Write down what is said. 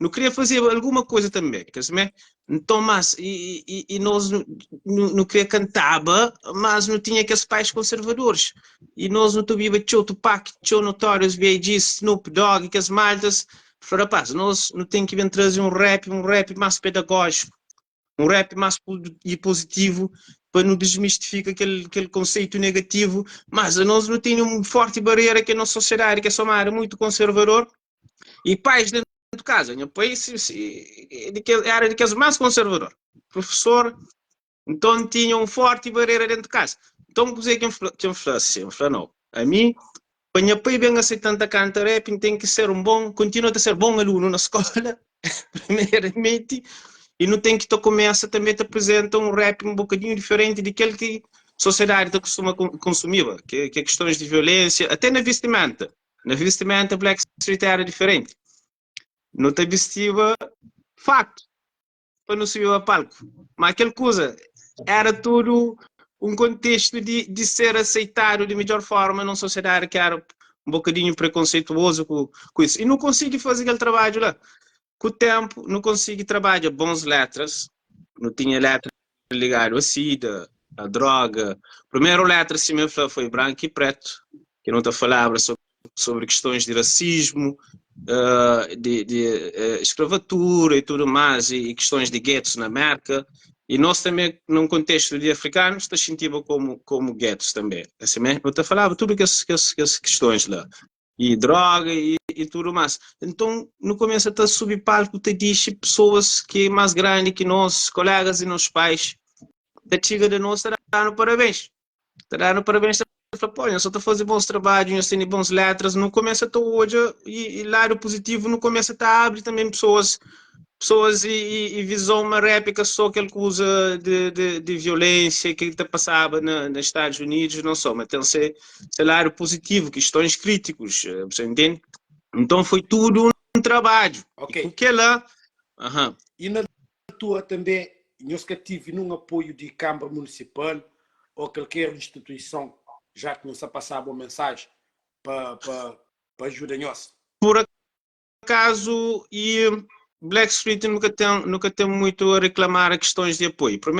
não queria fazer alguma coisa também, quer dizer, então, mas, e nós não queria cantar, mas não tinha aqueles pais conservadores, e nós não tínhamos Tupac, Notorious, B.I.G., Snoop Dogg, aquelas maltas, rapaz, nós não temos que trazer um rap mais pedagógico, um rap mais positivo, para não desmistificar aquele conceito negativo, mas nós não tínhamos uma forte barreira que a nossa sociedade, que é uma área muito conservador, e pais dentro de casa, meu país era daqueles mais conservador, professor, então tinha uma forte barreira dentro de casa. Então, o que eu falei assim, eu falei, não, a mim, para minha pai bem aceitando a cantar rap, tem que ser continua a ser bom aluno na escola, primeiramente, e não tem que começa também te apresenta um rap um bocadinho diferente daquele que a sociedade costuma consumir, que é questões de violência, até na vestimenta. Na vestimenta, Black Street era diferente. Não te vestia facto para não subir a palco. Mas aquela coisa era tudo um contexto de ser aceitado de melhor forma numa sociedade que era um bocadinho preconceituoso com isso. E não consegui fazer aquele trabalho lá. Com o tempo, não consegui trabalhar bons letras. Não tinha letra ligado a sida, a droga. Primeiro letra assim, foi branco e preto, que não te falava sobre questões de racismo, de escravatura e tudo mais, e questões de guetos na América. E nós também, num contexto de africanos, te sentimos como guetos também. Assim, eu te falava tudo essas questões lá. E droga e tudo mais. Então, no começo, a subir palco, te diz pessoas que é mais grande que nós, colegas e nossos pais, da chega de nós, te dando parabéns. Te dando parabéns. Pô, eu só estou fazendo bons trabalhos, eu tenho bons letras, não começa a hoje, e lado positivo, não começa a abrir também pessoas e visão uma réplica só que ele usa de violência que está passava nos Estados Unidos, não só, mas tem lado positivo, questões críticos, você entende? Então foi tudo um trabalho. Ok. E que lá... E na tua também, nós que tive num apoio de Câmara Municipal ou qualquer instituição, já que nos passava uma mensagem para ajudar-nos? Por acaso, e Black Street nunca tem muito a reclamar a questões de apoio. Primeiro,